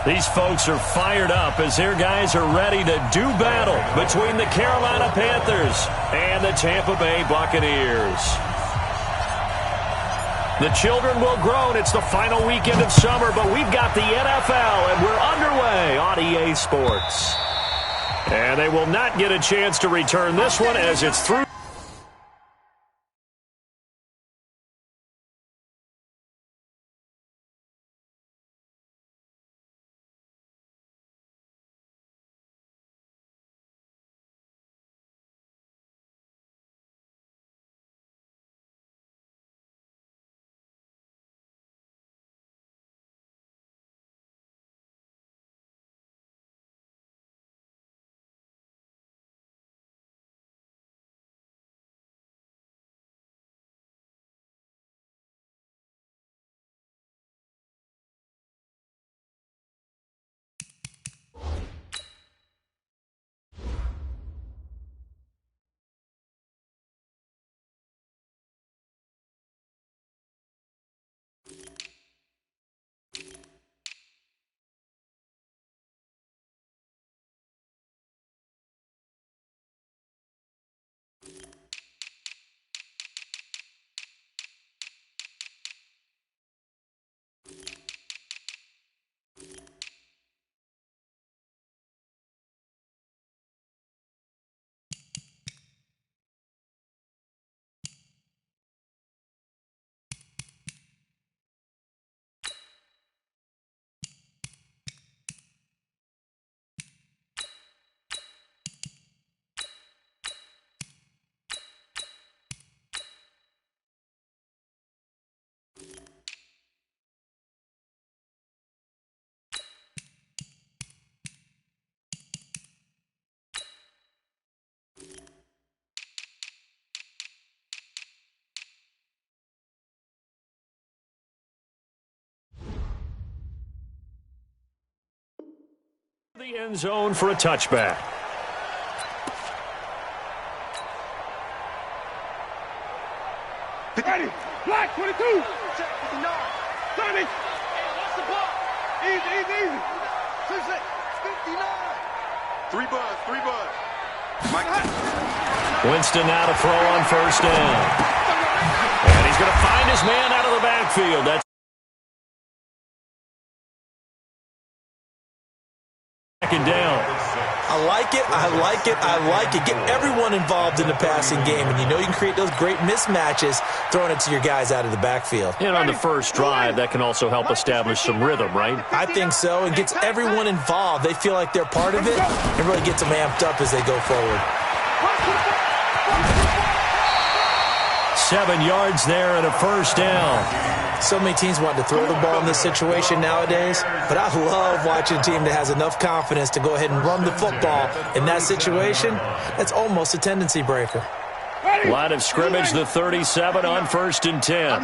These folks are fired up as their guys are ready to do battle between the Carolina Panthers and the Tampa Bay Buccaneers. The children will groan. It's the final weekend of summer, but we've got the NFL, and we're underway on EA Sports. And they will not get a chance to return this one as it's through. The end zone for a touchback. Ready, black 22, 59, 30. What's the ball? Easy. 59. Three buzz. Mike. Winston now to throw on first down. And he's going to find his man out of the backfield. That's second down. I like it. Get everyone involved in the passing game, and you know you can create those great mismatches throwing it to your guys out of the backfield. And on the first drive, that can also help establish some rhythm, right? I think so, and gets everyone involved. They feel like they're part of it, and really gets them amped up as they go forward. 7 yards there and a first down. So many teams want to throw the ball in this situation nowadays, but I love watching a team that has enough confidence to go ahead and run the football in that situation. That's almost a tendency breaker. Line of scrimmage, the 37 on 1st and 10.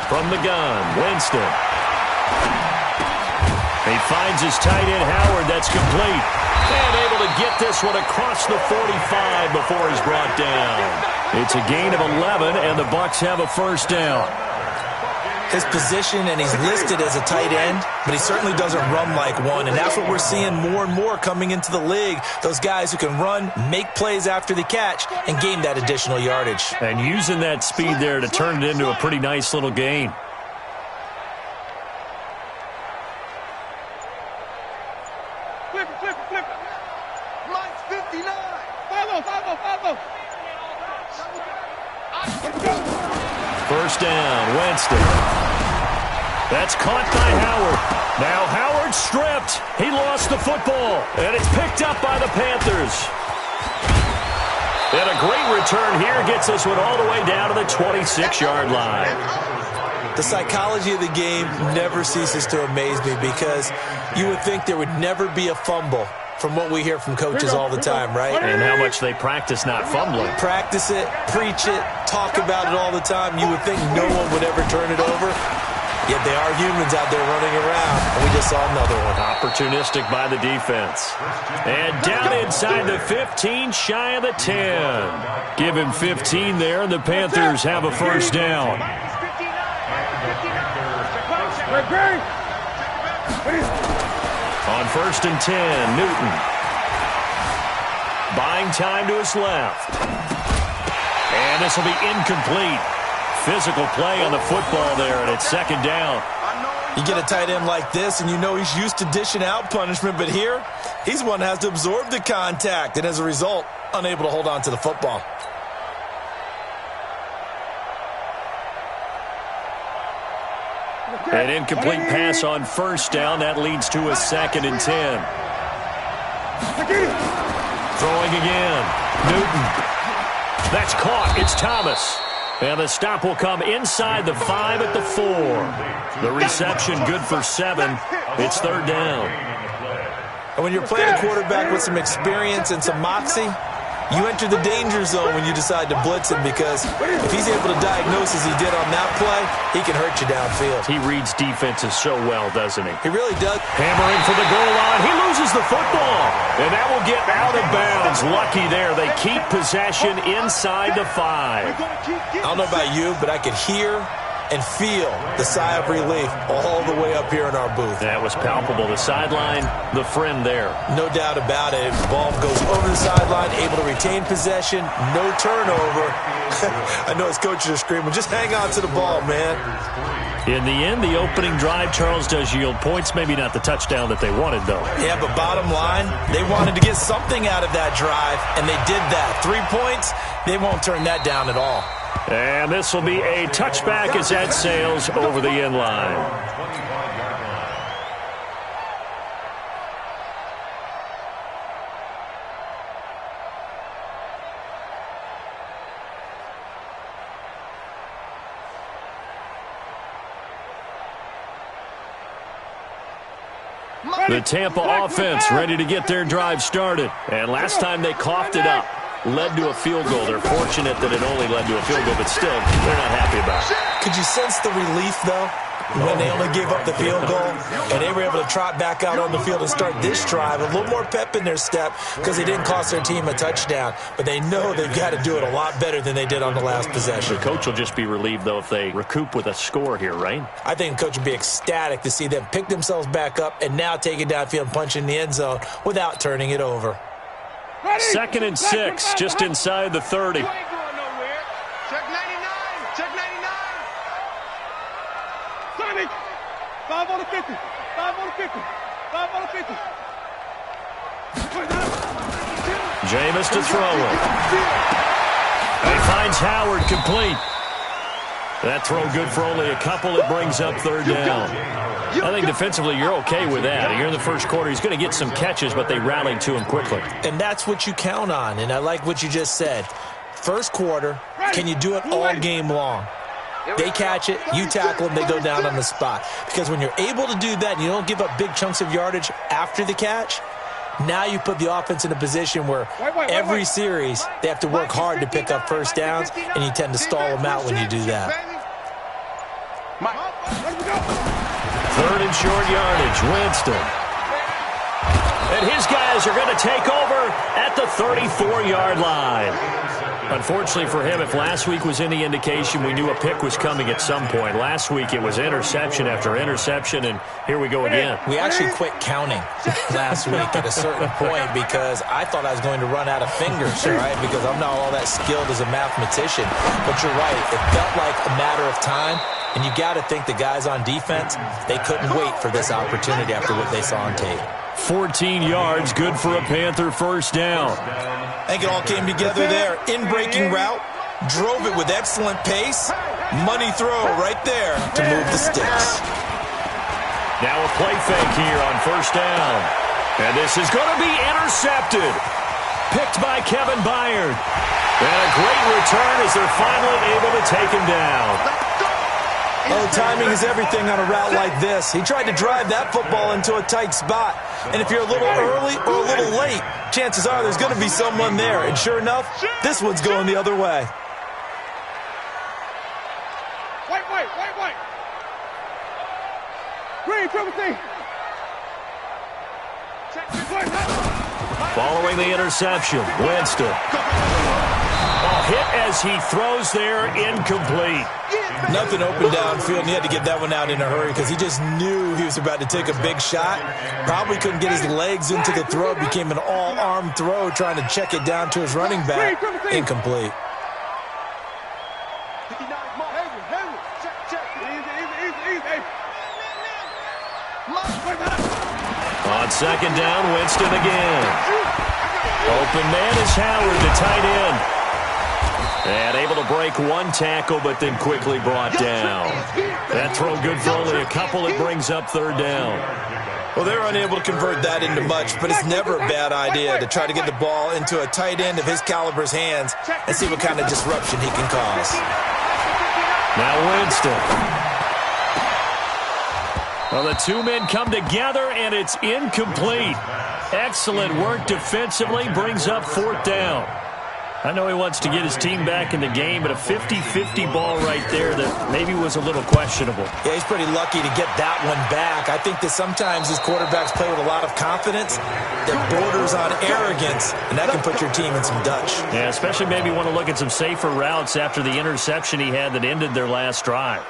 From the gun, Winston. He finds his tight end, Howard. That's complete. And able to get this one across the 45 before he's brought down. It's a gain of 11, and the Bucs have a first down. His position, and he's listed as a tight end, but he certainly doesn't run like one, and that's what we're seeing more and more coming into the league. Those guys who can run, make plays after the catch, and gain that additional yardage. And using that speed there to turn it into a pretty nice little gain. Flip it. Mike's 59. Follow. First down, Winston. That's caught by Howard. Now Howard stripped. He lost the football, and it's picked up by the Panthers. And a great return here gets this one all the way down to the 26-yard line. The psychology of the game never ceases to amaze me because you would think there would never be a fumble from what we hear from coaches all the time, right? And how much they practice not fumbling. Practice it, preach it, talk about it all the time. You would think no one would ever turn it over. Yet they are humans out there running around, and we just saw another one. Opportunistic by the defense. And down inside the 15, shy of the 10. Give him 15 there, and the Panthers have a first down. On 1st and 10, Newton. Buying time to his left. And this will be incomplete. Physical play on the football there, and it's 2nd down. You get a tight end like this, and you know he's used to dishing out punishment, but here, he's one that has to absorb the contact, and as a result, unable to hold on to the football. An incomplete pass on 1st down. That leads to a 2nd and 10. Throwing again. Newton. That's caught. It's Thomas. And the stop will come inside the 5 at the 4. The reception good for 7. It's 3rd down. And when you're playing a quarterback with some experience and some moxie, you enter the danger zone when you decide to blitz him, because if he's able to diagnose as he did on that play, he can hurt you downfield. He reads defenses so well, doesn't he? He really does. Hammering for the goal line. He loses the football. And that will get out of bounds. Lucky there. They keep possession inside the 5. I don't know about you, but I could hear and feel the sigh of relief all the way up here in our booth. That was palpable. The sideline, the friend there. No doubt about it. The ball goes over the sideline, able to retain possession, no turnover. I know his coaches are screaming, just hang on to the ball, man. In the end, the opening drive, Charles, does yield points. Maybe not the touchdown that they wanted, though. Yeah, but bottom line, they wanted to get something out of that drive, and they did that. 3 points, they won't turn that down at all. And this will be a touchback as that sails over the end line. The Tampa offense ready to get their drive started. And last time they coughed it up. Led to a field goal. They're fortunate that it only led to a field goal, but still, they're not happy about it. Could you sense the relief, though, when they only gave up the field goal and they were able to trot back out on the field and start this drive? A little more pep in their step because they didn't cost their team a touchdown, but they know they've got to do it a lot better than they did on the last possession. The coach will just be relieved, though, if they recoup with a score here, right? I think the coach would be ecstatic to see them pick themselves back up and now take it downfield and punch in the end zone without turning it over. 2nd and 6, just inside the 30. You ain't going nowhere. Check 99. Check 99. Sonic. 5 on the 50. 5 on the 50. 5 on the 50. Jameis to throw it. And he finds Howard complete. That throw good for only a couple. It brings up 3rd down. I think defensively you're okay with that. Here in the first quarter, he's going to get some catches, but they rallied to him quickly. And that's what you count on, and I like what you just said. First quarter, can you do it all game long? They catch it, you tackle them, they go down on the spot. Because when you're able to do that and you don't give up big chunks of yardage after the catch, now you put the offense in a position where every series they have to work hard to pick up first downs, and you tend to stall them out when you do that. 3rd and short yardage, Winston. And his guys are going to take over at the 34-yard line. Unfortunately for him, if last week was any indication, we knew a pick was coming at some point. Last week it was interception after interception, and here we go again. We actually quit counting last week at a certain point because I thought I was going to run out of fingers, right? Because I'm not all that skilled as a mathematician. But you're right, it felt like a matter of time. And you got to think the guys on defense, they couldn't wait for this opportunity after what they saw on tape. 14 yards, good for a Panther first down. I think it all came together there. In-breaking route, drove it with excellent pace. Money throw right there to move the sticks. Now a play fake here on first down. And this is going to be intercepted. Picked by Kevin Byard. And a great return as they're finally able to take him down. Oh, timing is everything on a route like this. He tried to drive that football into a tight spot. And if you're a little early or a little late, chances are there's going to be someone there. And sure enough, this one's going the other way. White. Green, triple T. Following the interception, Winston. Off hit as he throws there, incomplete. Nothing open downfield, and he had to get that one out in a hurry because he just knew he was about to take a big shot. Probably couldn't get his legs into the throw. Became an all-arm throw trying to check it down to his running back. Incomplete. On second down, Winston again. Open man is Howard, the tight end. And able to break one tackle, but then quickly brought down. That throw good for only a couple. It brings up third down. Well, they're unable to convert that into much, but it's never a bad idea to try to get the ball into a tight end of his caliber's hands and see what kind of disruption he can cause. Now Winston. Well, the two men come together, and it's incomplete. Excellent work defensively, brings up fourth down. I know he wants to get his team back in the game, but a 50-50 ball right there that maybe was a little questionable. Yeah, he's pretty lucky to get that one back. I think that sometimes his quarterbacks play with a lot of confidence that borders on arrogance, and that can put your team in some Dutch. Yeah, especially maybe want to look at some safer routes after the interception he had that ended their last drive.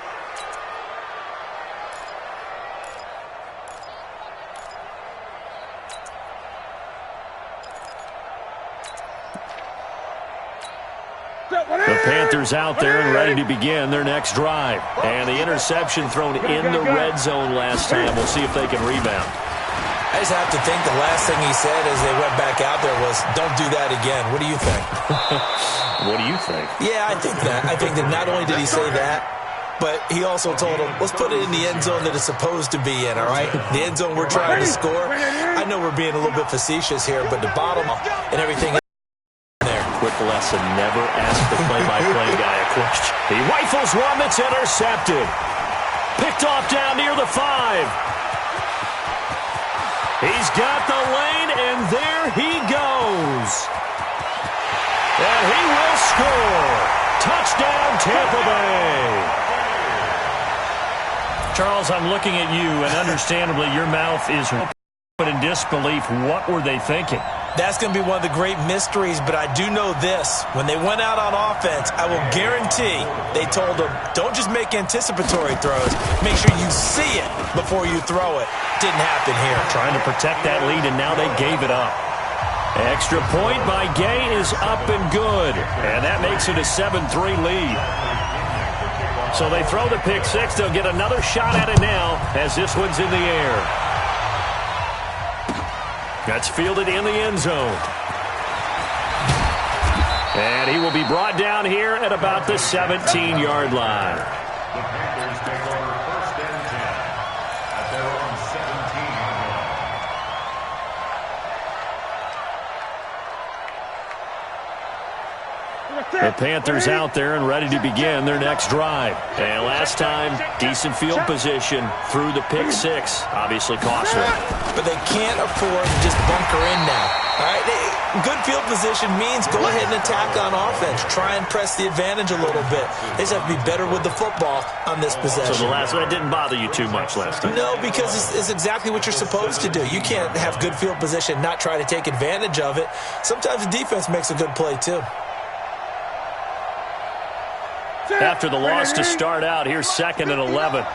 The Panthers out there and ready to begin their next drive. And the interception thrown in the red zone last time. We'll see if they can rebound. I just have to think the last thing he said as they went back out there was, don't do that again. What do you think? What do you think? Yeah, I think that. I think that not only did he say that, but he also told him, let's put it in the end zone that it's supposed to be in, all right? The end zone we're trying to score. I know we're being a little bit facetious here, but the bottom and everything there. Quick lesson, never ask the play-by-play guy a question. He rifles one that's intercepted. Picked off down near the 5. He's got the lane, and there he goes. And he will score. Touchdown, Tampa Bay. Charles, I'm looking at you, and understandably your mouth is open in disbelief. What were they thinking? That's going to be one of the great mysteries, but I do know this. When they went out on offense, I will guarantee they told them, don't just make anticipatory throws. Make sure you see it before you throw it. Didn't happen here. Trying to protect that lead, and now they gave it up. Extra point by Gay is up and good, and that makes it a 7-3 lead. So they throw the pick six. They'll get another shot at it now as this one's in the air. That's fielded in the end zone. And he will be brought down here at about the 17-yard line. The Panthers take over first and 10 at their own 17-yard line. The Panthers out there and ready to begin their next drive. And last time, decent field position through the pick six. Obviously costly. But they can't afford to just bunker in now. All right, good field position means go ahead and attack on offense. Try and press the advantage a little bit. They just have to be better with the football on this possession. So the last one didn't bother you too much last time? No, because it's exactly what you're supposed to do. You can't have good field position, not try to take advantage of it. Sometimes the defense makes a good play too. After the loss to start out, here's 2nd and 11.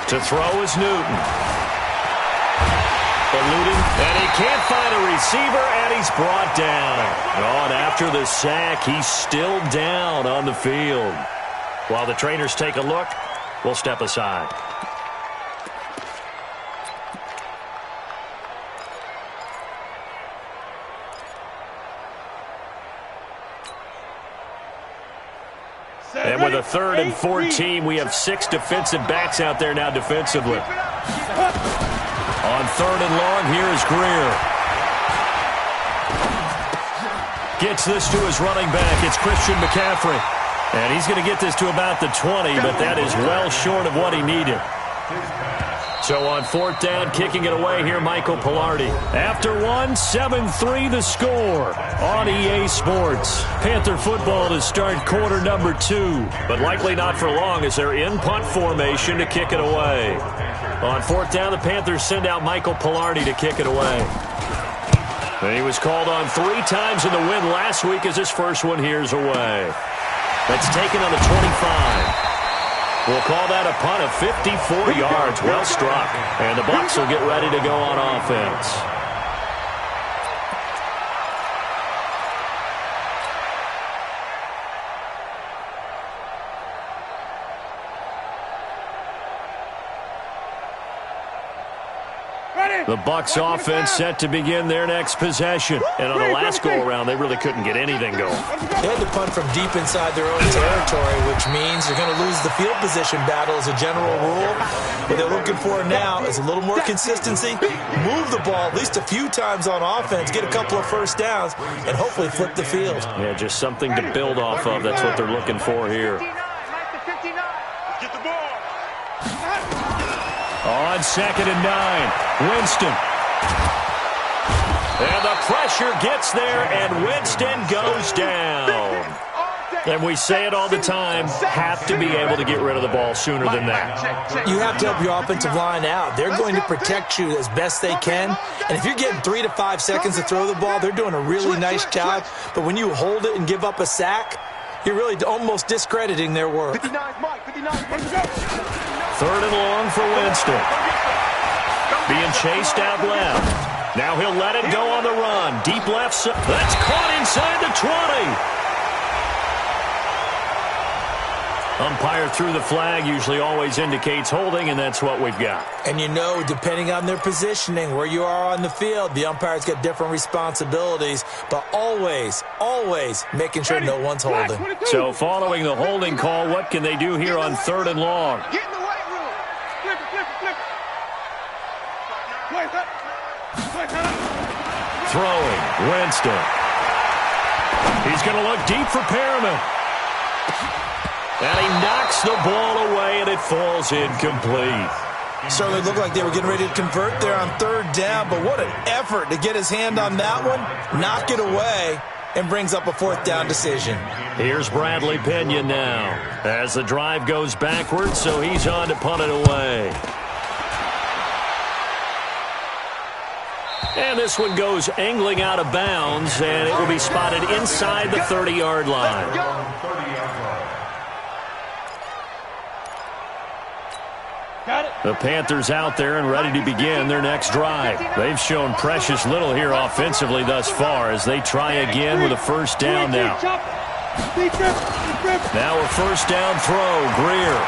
To throw is Newton. Eluding, and he can't find a receiver, and he's brought down. Oh, and after the sack, he's still down on the field. While the trainers take a look, we'll step aside. And with a 3rd and 14, we have 6 defensive backs out there now defensively. On 3rd and long, here is Greer. Gets this to his running back. It's Christian McCaffrey. And he's going to get this to about the 20, but that is well short of what he needed. So on 4th down, kicking it away here, Michael Pilardi. After one, 7-3 the score on EA Sports. Panther football to start quarter number 2, but likely not for long as they're in punt formation to kick it away. On 4th down, the Panthers send out Michael Pilardi to kick it away. And he was called on 3 times in the win last week as his first one here's away. That's taken on the 25. We'll call that a punt of 54 yards. Well struck. And the Bucs will get ready to go on offense. The Bucs offense set to begin their next possession. And on the last go-around, they really couldn't get anything going. They had to punt from deep inside their own territory, which means they're going to lose the field position battle as a general rule. What they're looking for now is a little more consistency, move the ball at least a few times on offense, get a couple of first downs, and hopefully flip the field. Yeah, just something to build off of. That's what they're looking for here. Get the ball. On 2nd and 9, Winston. And the pressure gets there, and Winston goes down. And we say it all the time, have to be able to get rid of the ball sooner than that. You have to help your offensive line out. They're going to protect you as best they can. And if you're getting 3 to 5 seconds to throw the ball, they're doing a really nice job. But when you hold it and give up a sack, you're really almost discrediting their work. 59, Mike. 59. 3rd and long for Winston. Being chased out left. Now he'll let it go on the run. Deep left side. That's caught inside the 20. Umpire threw the flag, usually always indicates holding, and that's what we've got. And you know, depending on their positioning, where you are on the field, the umpire's got different responsibilities, but always, always making sure no one's holding. So following the holding call, what can they do here on 3rd and long? Get in the weight room. Flip it. Throwing, Winston. He's going to look deep for Perriman. And he knocks the ball away, and it falls incomplete. Certainly looked like they were getting ready to convert there on 3rd down, but what an effort to get his hand on that one, knock it away, and brings up a 4th down decision. Here's Bradley Pinion now as the drive goes backwards, so he's on to punt it away. And this one goes angling out of bounds, and it will be spotted inside the 30-yard line. The Panthers out there and ready to begin their next drive. They've shown precious little here offensively thus far as they try again with a 1st down now. Now a 1st down throw, Greer.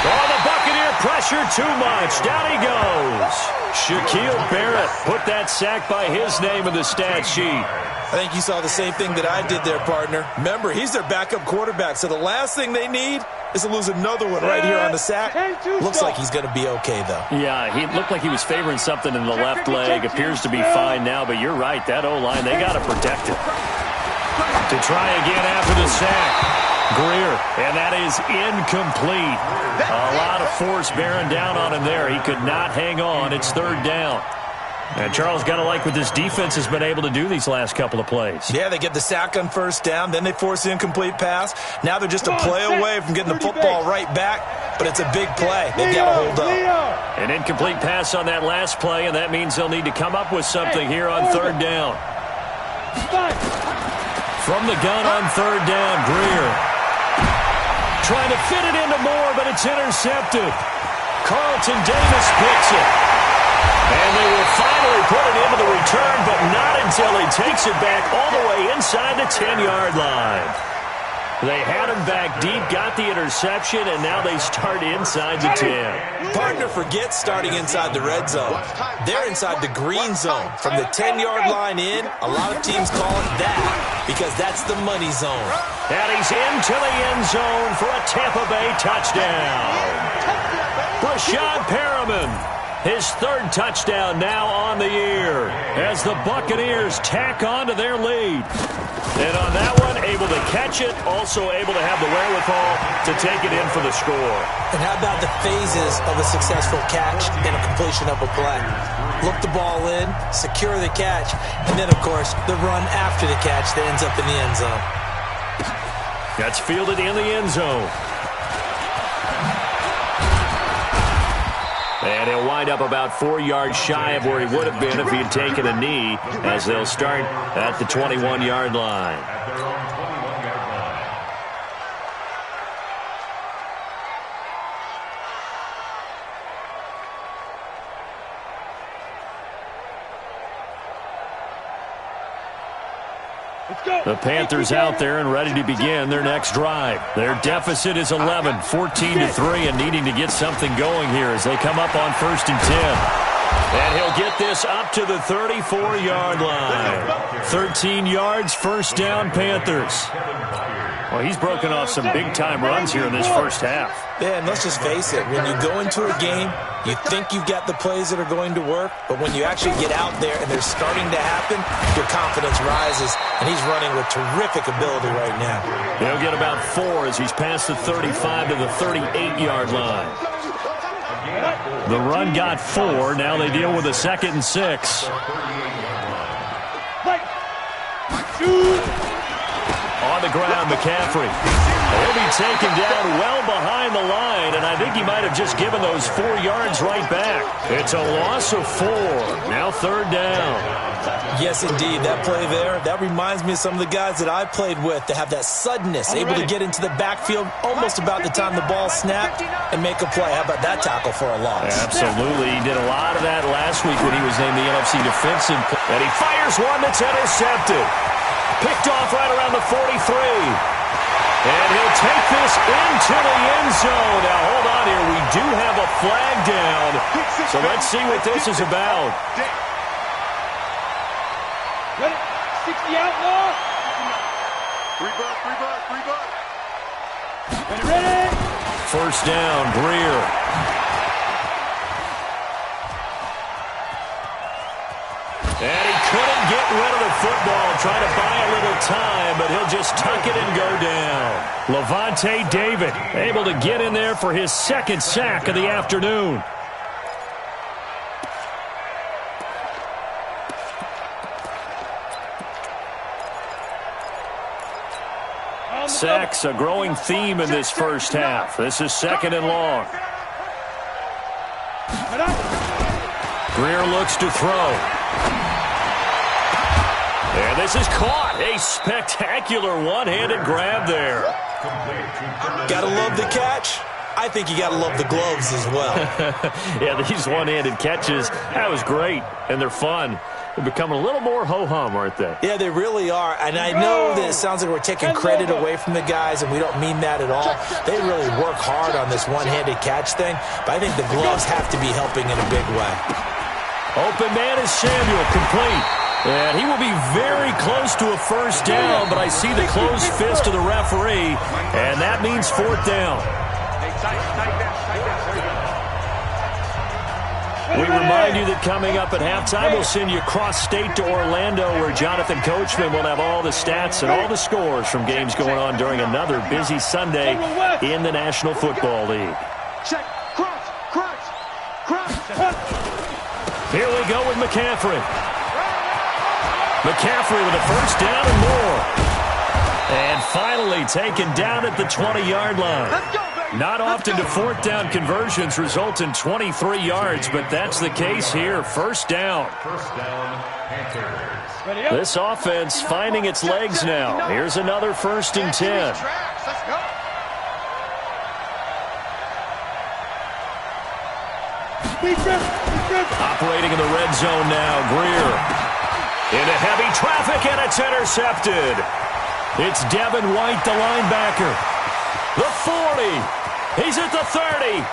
Oh, the Buccaneer pressure too much. Down he goes. Shaquille Barrett put that sack by his name in the stat sheet. I think you saw the same thing that I did there, partner. Remember, he's their backup quarterback, so the last thing they need is to lose another one right here on the sack. Looks like he's going to be okay, though. Yeah, he looked like he was favoring something in the left leg. Appears to be fine now, but you're right. That O-line, they got to protect it. To try again after the sack. Greer, and that is incomplete. A lot of force bearing down on him there. He could not hang on. It's 3rd down. And Charles, got to like what this defense has been able to do these last couple of plays. Yeah, they get the sack on 1st down, then they force the incomplete pass. Now they're just a play away from getting the football right back, but it's a big play. They've got to hold up. An incomplete pass on that last play, and that means they'll need to come up with something here on 3rd down. From the gun on 3rd down, Greer. Trying to fit it into Moore, but it's intercepted. Carlton Davis picks it. And they will finally put it into the return, but not until he takes it back all the way inside the 10-yard line. They had him back deep, got the interception, and now they start inside the 10. Partner forgets starting inside the red zone. They're inside the green zone. From the 10-yard line in, a lot of teams call it that because that's the money zone. And he's into the end zone for a Tampa Bay touchdown. Brashad Perriman. His 3rd touchdown now on the year as the Buccaneers tack on to their lead. And on that one, able to catch it, also able to have the wherewithal to take it in for the score. And how about the phases of a successful catch and a completion of a play? Look the ball in, secure the catch, and then, of course, the run after the catch that ends up in the end zone. That's fielded in the end zone. And he'll wind up about 4 yards shy of where he would have been if he had taken a knee, as they'll start at the 21-yard line. At their own 21-yard line. The Panthers out there and ready to begin their next drive. Their deficit is 11, 14-3, and needing to get something going here as they come up on 1st and 10. And he'll get this up to the 34-yard line. 13 yards, first down, Panthers. Well, he's broken off some big-time runs here in this first half. Yeah, and let's just face it. When you go into a game, you think you've got the plays that are going to work, but when you actually get out there and they're starting to happen, your confidence rises, and he's running with terrific ability right now. He'll get about 4 as he's past the 35 to the 38-yard line. The run got 4. Now they deal with a 2nd and 6. On the ground, McCaffrey. He'll be taken down well behind the line, and I think he might have just given those 4 yards right back. It's a loss of 4. Now 3rd down. Yes, indeed. That play there, that reminds me of some of the guys that I played with that have that suddenness, able to get into the backfield almost about the time the ball snapped and make a play. How about that tackle for a loss? Absolutely. He did a lot of that last week when he was named the NFC Defensive Player. And he fires one that's intercepted. Picked off right around the 43. And he'll take this into the end zone. Now, hold on here. We do have a flag down. So let's see what this is about. Ready? 60 out, more. 3 buck. Ready? First down, Greer. And he couldn't get rid of the football, trying to buy a little time, but he'll just tuck it and go down. Levante David able to get in there for his 2nd sack of the afternoon. Sacks, a growing theme in this first half. This is 2nd and long. Greer looks to throw. And this is caught. A spectacular one-handed grab there. Gotta love the catch. I think you gotta love the gloves as well. Yeah, these one-handed catches, that was great. And they're fun. They're becoming a little more ho-hum, aren't they? Yeah, they really are. And I know that it sounds like we're taking credit away from the guys, and we don't mean that at all. They really work hard on this one-handed catch thing, but I think the gloves have to be helping in a big way. Open man is Samuel, complete. And he will be very close to a first down, but I see the closed fist of the referee, and that means 4th down. We remind you that coming up at halftime, we'll send you cross-state to Orlando, where Jonathan Coachman will have all the stats and all the scores from games going on during another busy Sunday in the National Football League. Check. Cross. Here we go with McCaffrey. McCaffrey with a first down and more. And finally taken down at the 20-yard line. Not often do 4th down conversions result in 23 yards, but that's the case here. First down. First down, Panthers. This offense finding its legs now. Here's another 1st and 10. Operating in the red zone now, Greer. Into heavy traffic, and it's intercepted. It's Devin White, the linebacker. The 40. He's at the 30.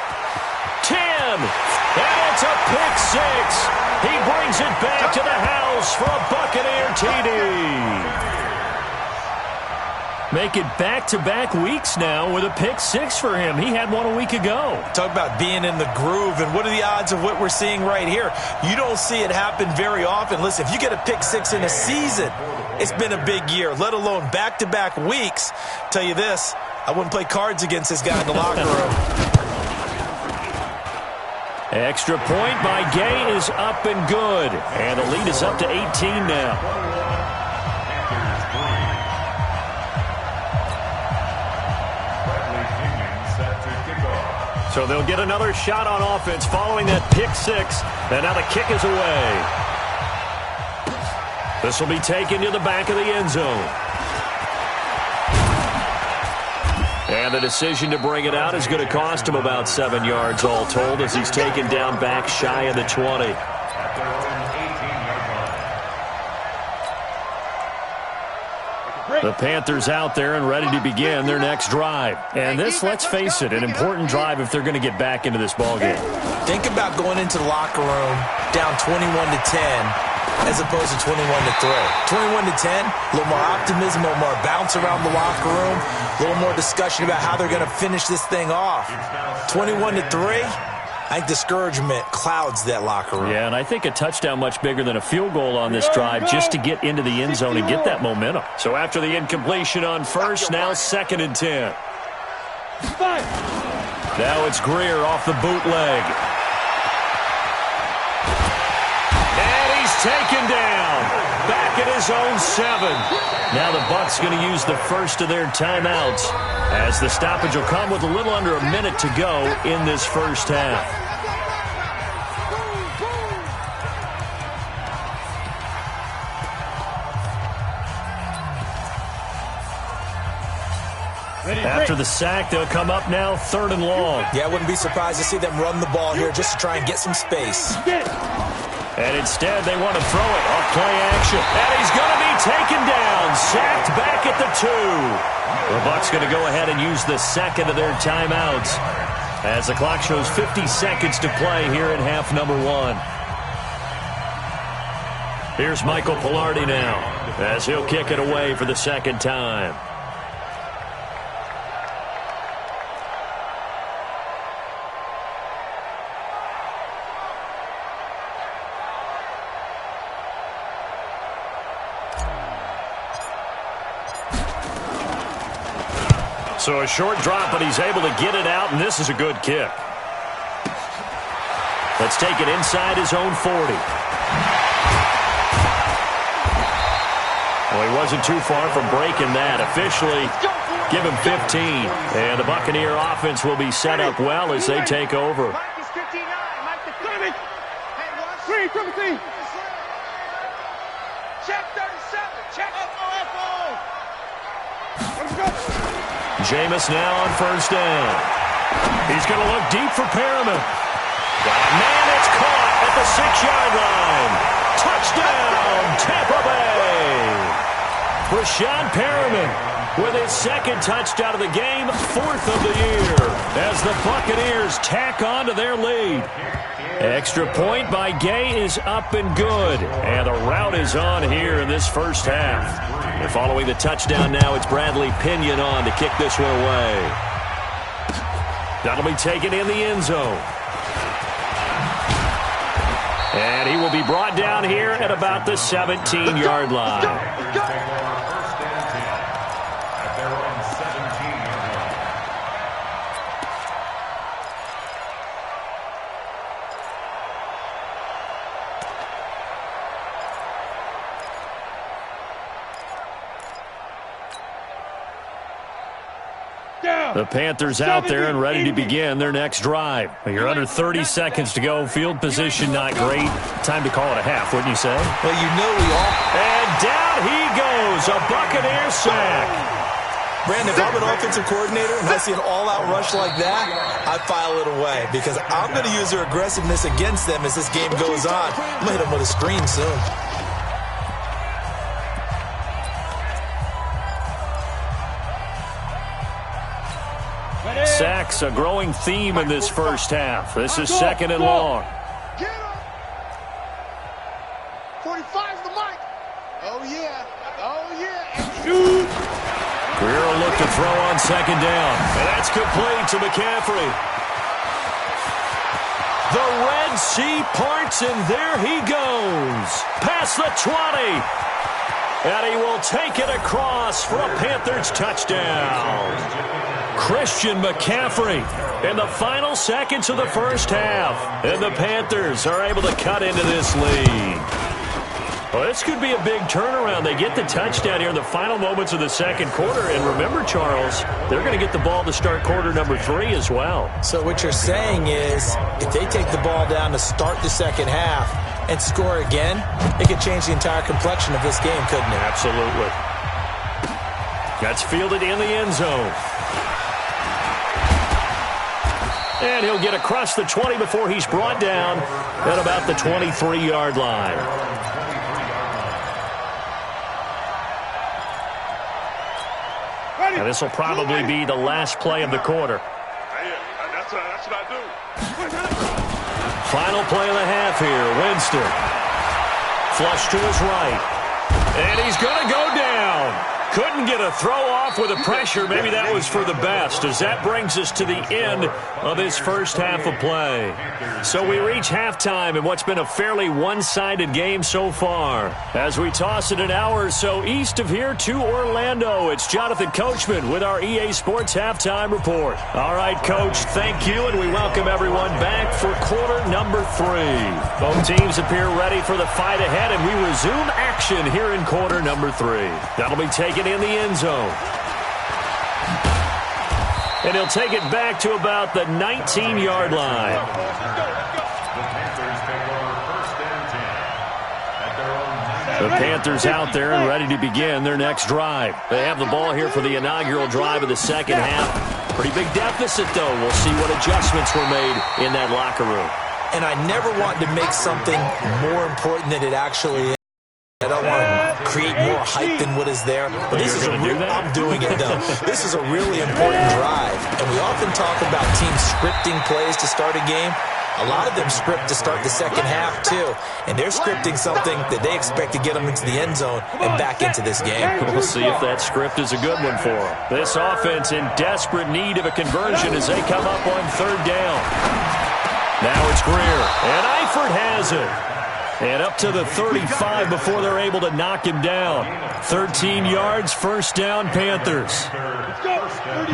10. And it's a pick 6. He brings it back to the house for a Buccaneer TD. Make it back-to-back weeks now with a pick 6 for him. He had one a week ago. Talk about being in the groove, and what are the odds of what we're seeing right here? You don't see it happen very often. Listen, if you get a pick 6 in a season, it's been a big year, let alone back-to-back weeks. Tell you this, I wouldn't play cards against this guy in the locker room. Extra point by Gay is up and good. And the lead is up to 18 now. So they'll get another shot on offense following that pick six. And now the kick is away. This will be taken to the back of the end zone. And the decision to bring it out is going to cost him about 7 yards all told as he's taken down back shy of the 20. The Panthers out there and ready to begin their next drive. And this, let's face it, an important drive if they're going to get back into this ballgame. Think about going into the locker room down 21-10 as opposed to 21-3. 21-10, a little more optimism, a little more bounce around the locker room, a little more discussion about how they're going to finish this thing off. 21-3. I think discouragement clouds that locker room. Yeah, and I think a touchdown much bigger than a field goal on this drive just to get into the end zone and get that momentum. So after the incompletion on first, now 2nd and 10. Now it's Greer off the bootleg. And he's taken down. Back at his own 7. Now the Bucs going to use the first of their timeouts as the stoppage will come with a little under a minute to go in this first half. After the sack, they'll come up now 3rd and long. Yeah, I wouldn't be surprised to see them run the ball here just to try and get some space. And instead, they want to throw it off play action. And he's going to be taken down. Sacked back at the 2. The Bucs going to go ahead and use the second of their timeouts as the clock shows 50 seconds to play here in half number 1. Here's Michael Pilardi now as he'll kick it away for the second time. So a short drop, but he's able to get it out, and this is a good kick. Let's take it inside his own 40. Well, he wasn't too far from breaking that. Officially, give him 15. And the Buccaneer offense will be set up well as they take over. Jameis now on first down. He's going to look deep for Perriman. Man, it's caught at the 6-yard line. Touchdown, Tampa Bay. Rashawn Perriman with his 2nd touchdown of the game, 4th of the year, as the Buccaneers tack on to their lead. Extra point by Gay is up and good, and the route is on here in this first half. And following the touchdown now, it's Bradley Pinion on to kick this one away. That'll be taken in the end zone. And he will be brought down here at about the 17-yard line. The Panthers out there and ready to begin their next drive. You're under 30 seconds to go. Field position not great. Time to call it a half, wouldn't you say? Well, you know we all. And down he goes. A Buccaneer sack. Brandon, if I'm an offensive coordinator and I see an all-out rush like that, I file it away because I'm going to use their aggressiveness against them as this game goes on. I'm going to hit them with a screen soon. Sacks, a growing theme in this first half. This is 2nd and long. Get him. 45's the mic. Oh, yeah. Oh, yeah. Greer will look to throw on 2nd down. And that's complete to McCaffrey. The Red Sea parts, and there he goes. Past the 20. And he will take it across for a Panthers touchdown. Christian McCaffrey in the final seconds of the first half. And the Panthers are able to cut into this lead. Well, this could be a big turnaround. They get the touchdown here in the final moments of the second quarter. And remember, Charles, they're going to get the ball to start quarter number 3 as well. So what you're saying is if they take the ball down to start the second half and score again, it could change the entire complexion of this game, couldn't it? Absolutely. That's fielded in the end zone. And he'll get across the 20 before he's brought down at about the 23-yard line. Now, this will probably be the last play of the quarter. That's what I do. Final play of the half here. Winston. Flush to his right. And he's going to go down. Couldn't get a throw off with the pressure. Maybe that was for the best, as that brings us to the end of this first half of play. So we reach halftime in what's been a fairly one-sided game so far. As we toss it an hour or so east of here to Orlando, it's Jonathan Coachman with our EA Sports Halftime Report. All right, Coach, thank you, and we welcome everyone back for quarter number 3. Both teams appear ready for the fight ahead, and we resume action here in quarter number 3. That'll be taken in the end zone. And he'll take it back to about the 19-yard line. The Panthers out there and ready to begin their next drive. They have the ball here for the inaugural drive of the second half. Pretty big deficit, though. We'll see what adjustments were made in that locker room. And I never want to make something more important than it actually is. I don't want to create more hype than what is there. But this is I'm doing it, though. This is a really important drive. And we often talk about teams scripting plays to start a game. A lot of them script to start the second half, too. And they're scripting something that they expect to get them into the end zone and back into this game. We'll see if that script is a good one for them. This offense in desperate need of a conversion as they come up on third down. Now it's Greer. And Eifert has it. And up to the 35 before they're able to knock him down. 13 yards, first down, Panthers.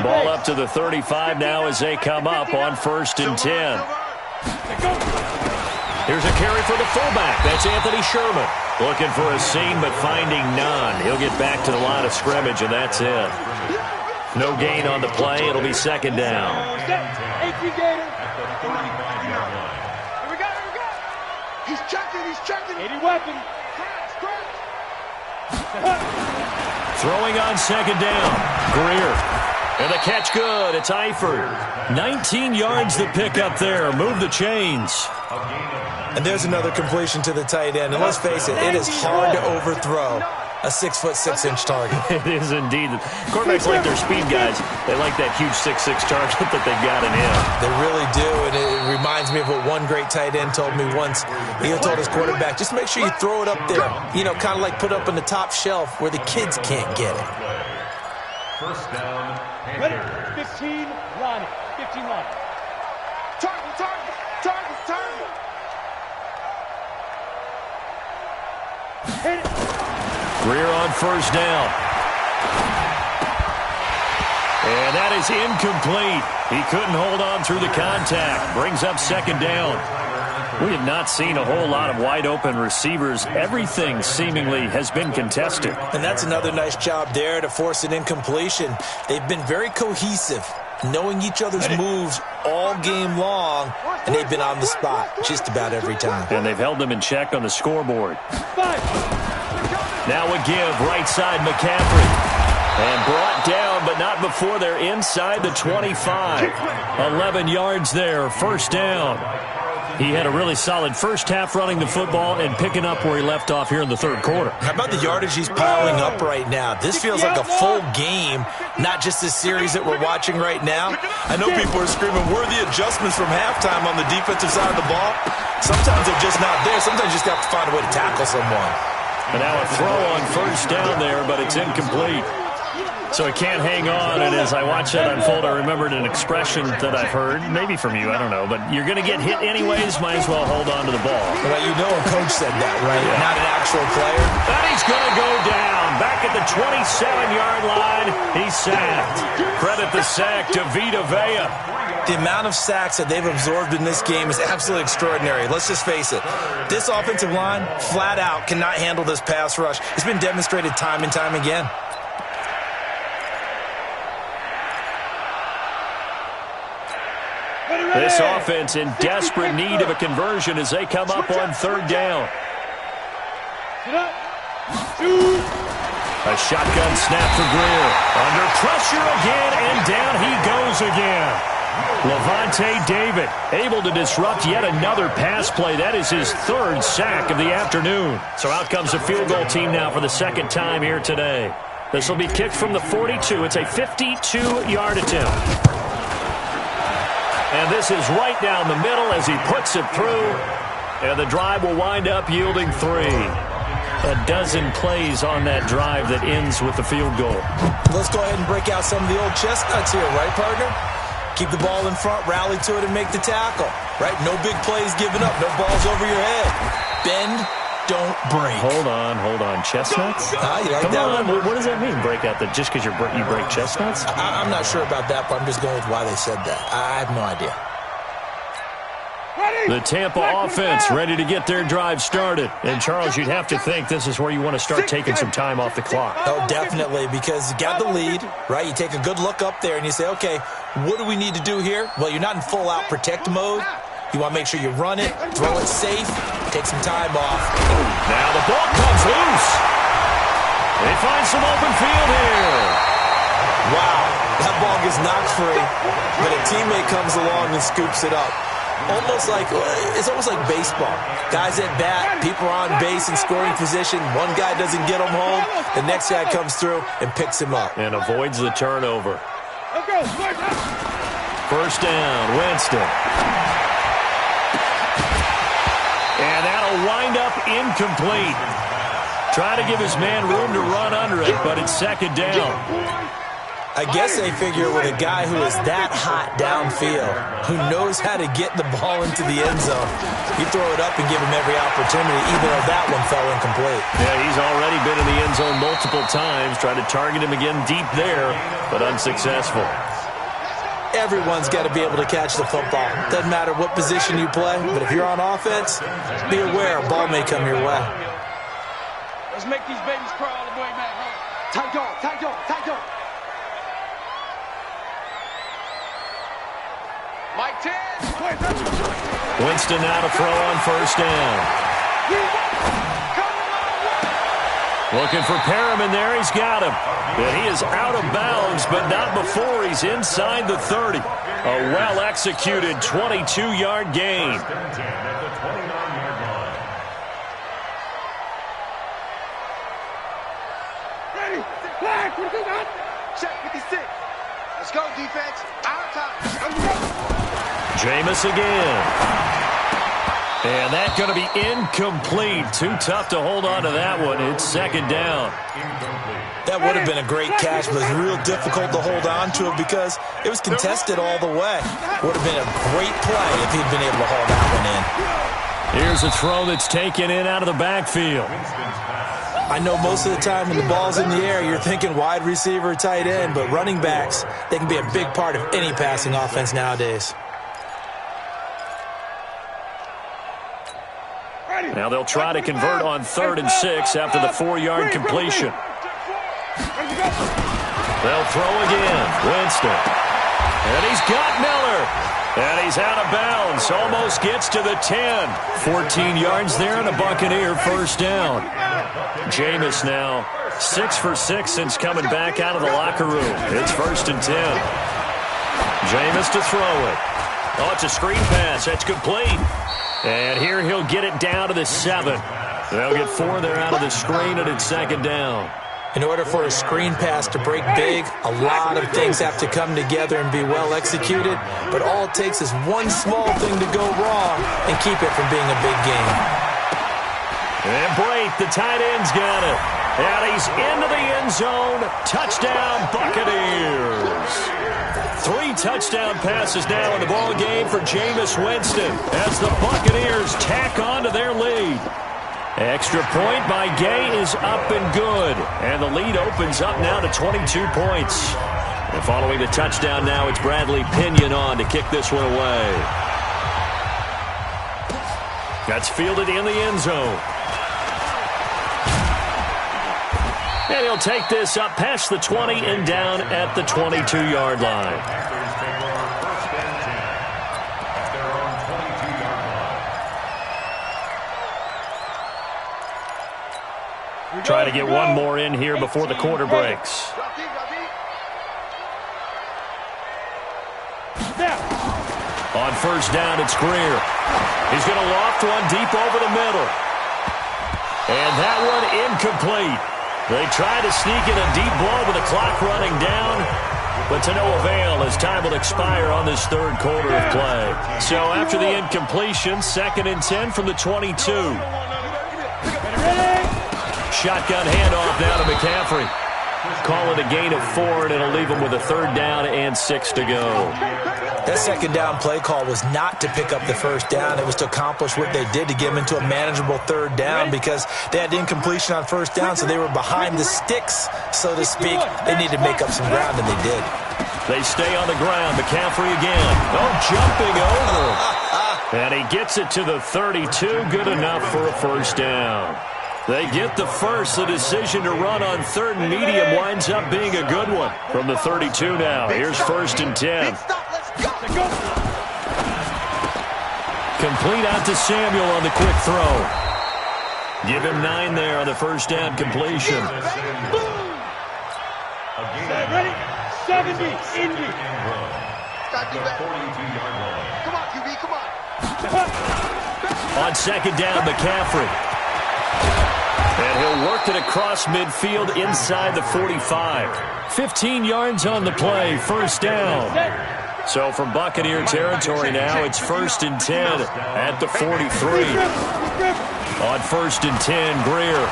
Ball up to the 35 now as they come up on 1st and 10. Here's a carry for the fullback. That's Anthony Sherman. Looking for a seam, but finding none. He'll get back to the line of scrimmage, and that's it. No gain on the play. It'll be second down. He's checking. 80 weapon. Throwing on second down. Greer. And the catch good. It's Eifert. 19 yards the pick up there. Move the chains. And there's another completion to the tight end. And let's face it, it is hard to overthrow a 6'6" target. It is indeed. Quarterbacks like their speed guys. They like that huge 6'6" target that they've got in him. They really do, and it reminds me of what one great tight end told me once. He told his quarterback, just make sure you throw it up there. You know, kind of like put up on the top shelf where the kids can't get it. First down, Ready? Panthers. 15 line. 15 line. Target. Hit it. Greer on first down. And that is incomplete. He couldn't hold on through the contact. Brings up second down. We have not seen a whole lot of wide-open receivers. Everything seemingly has been contested. And that's another nice job there to force an incompletion. They've been very cohesive, knowing each other's moves all game long, and they've been on the spot just about every time. And they've held them in check on the scoreboard. Now a give, right side McCaffrey. And brought down, but not before they're inside the 25. 11 yards there, first down. He had a really solid first half running the football and picking up where he left off here in the third quarter. How about the yardage he's piling up right now? This feels like a full game, not just this series that we're watching right now. I know people are screaming, where are the adjustments from halftime on the defensive side of the ball? Sometimes they're just not there. Sometimes you just have to find a way to tackle someone. And now a throw on first down there, but it's incomplete. So he can't hang on, and as I watch that unfold, I remembered an expression that I've heard, maybe from you, I don't know, but you're going to get hit anyways, might as well hold on to the ball. Well, you know a coach said that, right? Yeah. Not an actual player. And he's going to go down. Back at the 27-yard line, he's sacked. Credit the sack to Vita Vea. The amount of sacks that they've absorbed in this game is absolutely extraordinary. Let's just face it. This offensive line, flat out, cannot handle this pass rush. It's been demonstrated time and time again. This offense in desperate need of a conversion as they come up on third down. A shotgun snap for Greer. Under pressure again, and down he goes again. Levante David able to disrupt yet another pass play. That is his third sack of the afternoon. So out comes the field goal team now for the second time here today. This will be kicked from the 42. It's a 52-yard attempt. And this is right down the middle as he puts it through. And the drive will wind up yielding 3. A dozen plays on that drive that ends with the field goal. Let's go ahead and break out some of the old chestnuts here, right, partner? Keep the ball in front, rally to it, and make the tackle. Right? No big plays given up. No balls over your head. Bend, don't break. Hold on. Chestnuts? You like Come that on. one? What does that mean, break out? That just because you break chestnuts? I'm not sure about that, but I'm just going with why they said that. I have no idea. The Tampa offense ready to get their drive started. And, Charles, you'd have to think this is where you want to start taking some time off the clock. Oh, definitely, because you got the lead, right? You take a good look up there and you say, okay, what do we need to do here? Well, you're not in full-out protect mode. You want to make sure you run it, throw it safe, take some time off. Now the ball comes loose. They find some open field here. Wow, that ball gets knocked free, but a teammate comes along and scoops it up. It's almost like baseball. Guys at bat, people are on base in scoring position. One guy doesn't get him home. The next guy comes through and picks him up. And avoids the turnover. First down, Winston. And that'll wind up incomplete. Try to give his man room to run under it, but it's second down. I guess they figure with a guy who is that hot downfield, who knows how to get the ball into the end zone, you throw it up and give him every opportunity, even though that one fell incomplete. Yeah, he's already been in the end zone multiple times, trying to target him again deep there, but unsuccessful. Everyone's got to be able to catch the football. Doesn't matter what position you play, but if you're on offense, be aware a ball may come your way. Let's make these babies cry all the way back home. Tight dog. Mike 10. Winston now to throw on first down. Looking for Perriman there. He's got him. And he is out of bounds, but not before he's inside the 30. A well-executed 22-yard gain. Ready. Flag. Check 56. Let's go, defense. Our time. Jameis again. And that's going to be incomplete. Too tough to hold on to that one. It's second down. That would have been a great catch, but it's real difficult to hold on to it because it was contested all the way. Would have been a great play if he'd been able to haul that one in. Here's a throw that's taken in out of the backfield. I know most of the time when the ball's in the air, you're thinking wide receiver, tight end, but running backs, they can be a big part of any passing offense nowadays. Now they'll try to convert on 3rd and 6 after the 4-yard completion. They'll throw again. Winston. And he's got Miller. And he's out of bounds. Almost gets to the 10. 14 yards there and a Buccaneer first down. Jameis now 6 for 6 since coming back out of the locker room. It's 1st and 10. Jameis to throw it. Oh, it's a screen pass. That's complete. And here he'll get it down to the 7. They'll get 4 there out of the screen, and it's second down. In order for a screen pass to break big, a lot of things have to come together and be well executed, but all it takes is one small thing to go wrong and keep it from being a big game. And Brake, the tight end's got it. And he's into the end zone. Touchdown, Buccaneers. 3 touchdown passes now in the ball game for Jameis Winston as the Buccaneers tack on to their lead. Extra point by Gay is up and good. And the lead opens up now to 22 points. And following the touchdown now, it's Bradley Pinion on to kick this one away. That's fielded in the end zone. And he'll take this up past the 20 and down at the 22-yard line. Panthers take over first and 10 at their own 22-yard line. Try to get one more in here before the quarter breaks. On first down, it's Greer. He's going to loft one deep over the middle. And that one incomplete. They try to sneak in a deep blow with the clock running down, but to no avail as time will expire on this third quarter of play. So after the incompletion, 2nd and 10 from the 22. Shotgun handoff now to McCaffrey. Call it a gain of 4, and it'll leave him with a 3rd down and 6 to go. That 2nd down play call was not to pick up the 1st down. It was to accomplish what they did to get them into a manageable 3rd down because they had incompletion on 1st down, so they were behind the sticks, so to speak. They needed to make up some ground, and they did. They stay on the ground. McCaffrey again. Oh, jumping over. And he gets it to the 32. Good enough for a 1st down. They get the first. The decision to run on 3rd and medium winds up being a good one. From the 32 now. Here's 1st and 10. Complete out to Samuel on the quick throw. Give him 9 there on the 1st down completion. Ready? 70, Indy. Come on, QB, come on. On 2nd down, McCaffrey. And he'll work it across midfield inside the 45. 15 yards on the play, 1st down. So from Buccaneer territory now, it's 1st and 10 at the 43. On 1st and 10, Greer.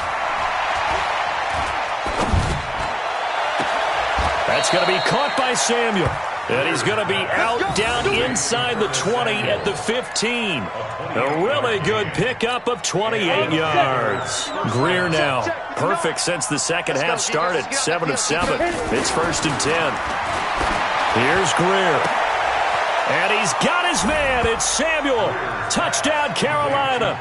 That's going to be caught by Samuel. And he's going to be out down inside the 20 at the 15. A really good pickup of 28 yards. Greer now. Perfect since the second half started. 7 of 7. It's 1st and 10. Here's Greer. And he's got his man. It's Samuel. Touchdown, Carolina.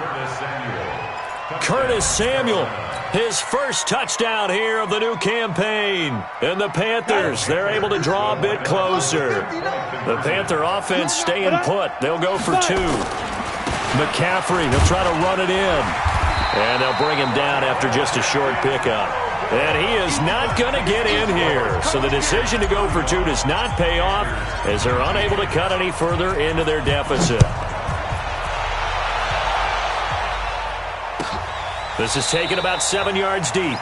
Curtis Samuel. His first touchdown here of the new campaign. And the Panthers, they're able to draw a bit closer. The Panther offense staying put. They'll go for 2. McCaffrey, he'll try to run it in. And they'll bring him down after just a short pickup. And he is not going to get in here. So the decision to go for 2 does not pay off as they're unable to cut any further into their deficit. This is taken about 7 yards deep.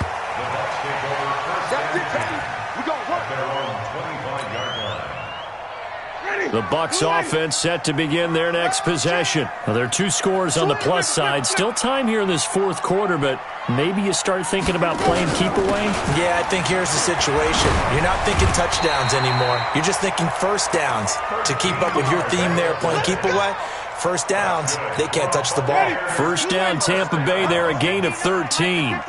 The Bucs offense set to begin their next possession. Now, there are 2 scores on the plus side. Still time here in this 4th quarter, but maybe you start thinking about playing keep away? Yeah, I think here's the situation. You're not thinking touchdowns anymore. You're just thinking 1st downs. To keep up with your theme there, playing keep away, 1st downs, they can't touch the ball. 1st down, Tampa Bay there, a gain of 13.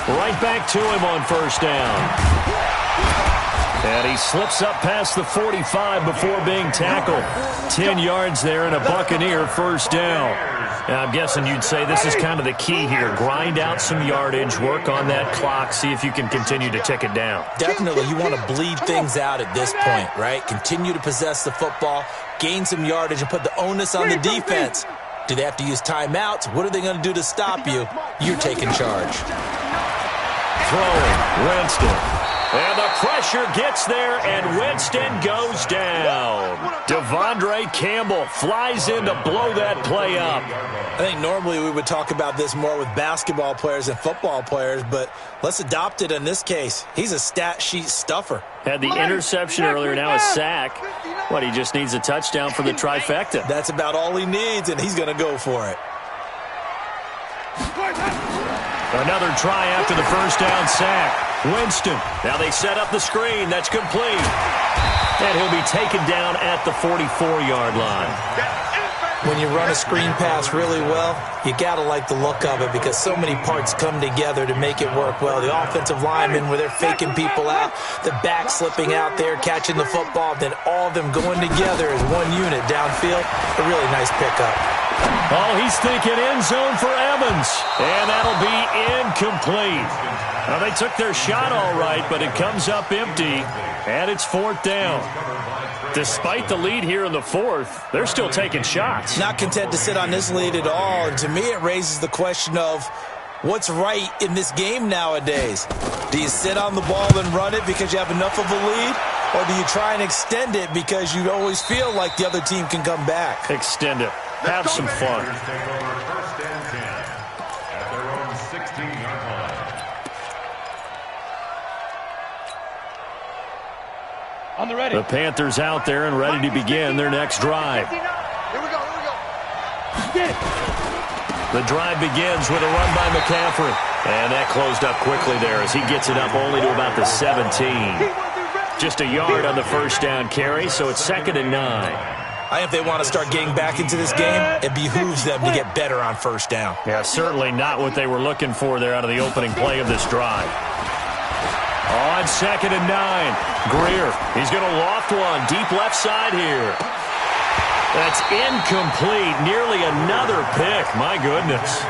Right back to him on 1st down. And he slips up past the 45 before being tackled. 10 yards there and a Buccaneer 1st down. Now, I'm guessing you'd say this is kind of the key here. Grind out some yardage, work on that clock, see if you can continue to tick it down. Definitely, you want to bleed things out at this point, right? Continue to possess the football, gain some yardage, and put the onus on the defense. Do they have to use timeouts? What are they going to do to stop you? You're taking charge. Throwing, Winston. And the pressure gets there, and Winston goes down. Devondre Campbell flies in to blow that play up. I think normally we would talk about this more with basketball players and football players, but let's adopt it in this case. He's a stat sheet stuffer. Had the interception earlier, now a sack. What, he just needs a touchdown for the trifecta. That's about all he needs, and he's going to go for it. Another try after the 1st down sack. Winston. Now they set up the screen. That's complete. And he'll be taken down at the 44-yard line. When you run a screen pass really well, you got to like the look of it because so many parts come together to make it work well. The offensive linemen, where they're faking people out, the back slipping out there, catching the football, then all of them going together as one unit downfield. A really nice pickup. Oh, he's thinking end zone for Evans, and that'll be incomplete. Now, they took their shot all right, but it comes up empty, and it's 4th down. Despite the lead here in the 4th, they're still taking shots. Not content to sit on this lead at all, and to me it raises the question of what's right in this game nowadays. Do you sit on the ball and run it because you have enough of a lead, or do you try and extend it because you always feel like the other team can come back? Extend it. Have some fun. Take over 1st and 10 at their own 16-yard line. On the ready. The Panthers out there and ready to begin their next drive. Here we go. The drive begins with a run by McCaffrey. And that closed up quickly there as he gets it up only to about the 17. Just a yard on the 1st down carry, so it's 2nd and 9. I think if they want to start getting back into this game, it behooves them to get better on 1st down. Yeah, certainly not what they were looking for there out of the opening play of this drive. On 2nd and 9, Greer. He's going to loft one deep left side here. That's incomplete. Nearly another pick. My goodness.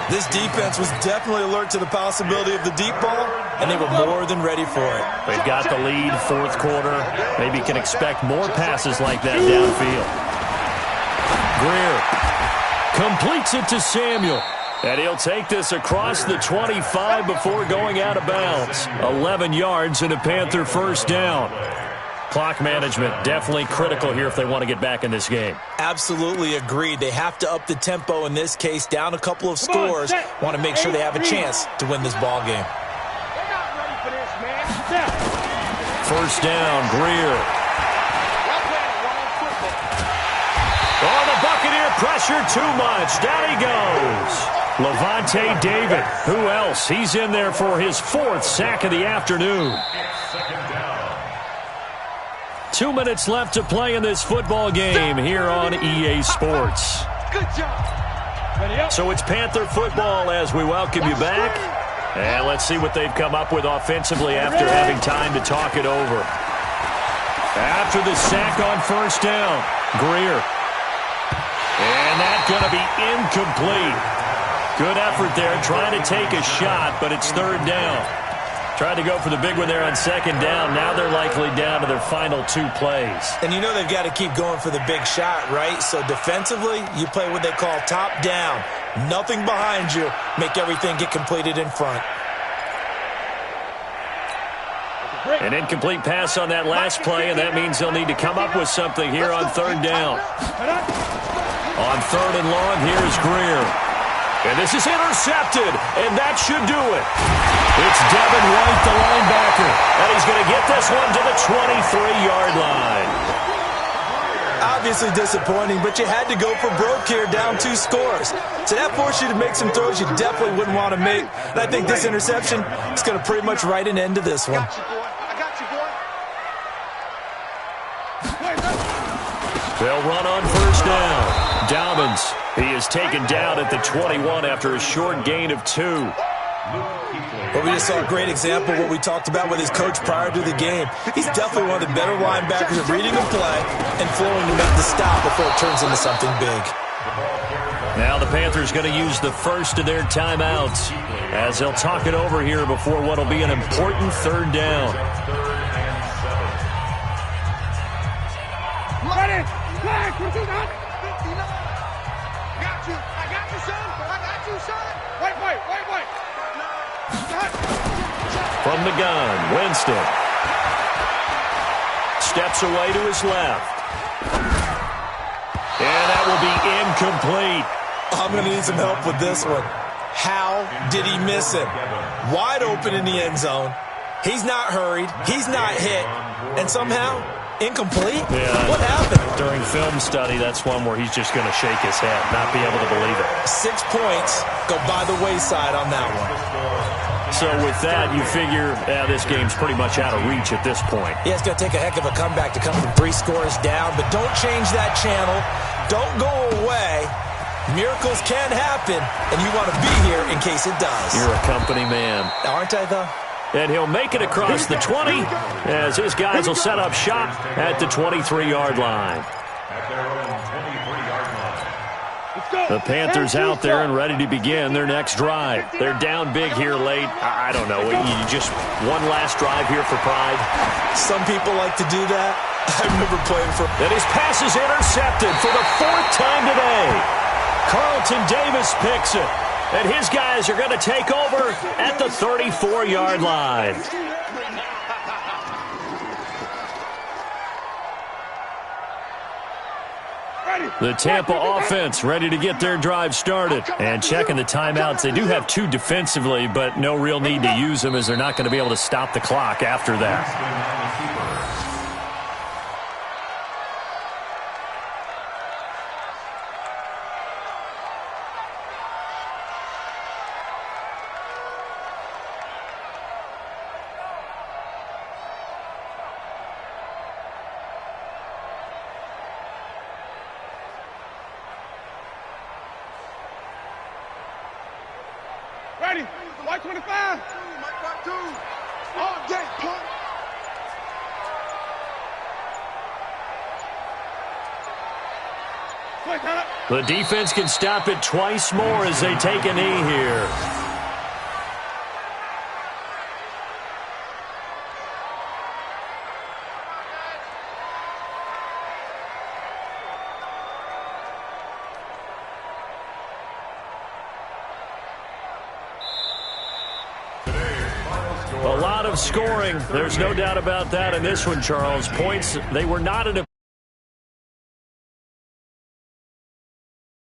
This defense was definitely alert to the possibility of the deep ball, and they were more than ready for it. They've got the lead, 4th quarter. Maybe can expect more passes like that downfield. Greer completes it to Samuel. And he'll take this across the 25 before going out of bounds. 11 yards and a Panther 1st down. Clock management definitely critical here if they want to get back in this game. Absolutely agreed. They have to up the tempo in this case, down a couple of scores. Want to make sure they have a chance to win this ball game. They're not ready for this, man. 1st down, Greer. Oh, the Buccaneer pressure too much. Down he goes. Levante David. Who else? He's in there for his 4th sack of the afternoon. 2 minutes left to play in this football game here on EA Sports. Good job. So it's Panther football as we welcome you back. And let's see what they've come up with offensively after having time to talk it over. After the sack on 1st down, Greer. And that's going to be incomplete. Good effort there, trying to take a shot, but it's 3rd down. Tried to go for the big one there on 2nd down. Now they're likely down to their final 2 plays. And you know they've got to keep going for the big shot, right? So defensively, you play what they call top down. Nothing behind you. Make everything get completed in front. An incomplete pass on that last play, and that means they'll need to come up with something here on 3rd down. On 3rd and long, here's Greer. And this is intercepted, and that should do it. It's Devin White, the linebacker, and he's going to get this one to the 23-yard line. Obviously disappointing, but you had to go for broke here, down 2 scores. So that forced you to make some throws you definitely wouldn't want to make. And I think this interception is going to pretty much write an end to this one. I got you, boy. They'll run on 1st down. Dobbins, he is taken down at the 21 after a short gain of 2. But we just saw a great example of what we talked about with his coach prior to the game. He's definitely one of the better linebackers at reading a play and flowing to make the stop before it turns into something big. Now the Panthers going to use the first of their timeouts as they'll talk it over here before what will be an important 3rd down. Ready. Flag. What you got? I got you, son. I got you, son. Wait. From the gun, Winston. Steps away to his left. And that will be incomplete. I'm going to need some help with this one. How did he miss him? Wide open in the end zone. He's not hurried. He's not hit. And somehow, incomplete? Yeah. What happened? During film study, that's one where he's just going to shake his head, not be able to believe it. 6 points go by the wayside on that one. So with that, you figure this game's pretty much out of reach at this point. Yeah, it's going to take a heck of a comeback to come from 3 scores down, but don't change that channel. don't go away. Miracles can happen, and you want to be here in case it does. You're a company man. Aren't I, though? And he'll make it across the 20 as his guys will set up shop at the 23-yard line. At their own 23-yard line. The Panthers out there and ready to begin their next drive. They're down big here late. I don't know. You just one last drive here for pride. Some people like to do that. I remember playing for... And his pass is intercepted for the 4th time today. Carlton Davis picks it. And his guys are going to take over at the 34-yard line. The Tampa offense ready to get their drive started. And checking the timeouts. They do have 2 defensively, but no real need to use them as they're not going to be able to stop the clock after that. Ready? White 25. Mike 2. All day, punk. The defense can stop it twice more as they take a knee here. A lot of scoring. There's no doubt about that in this one, Charles. Points, they were not in a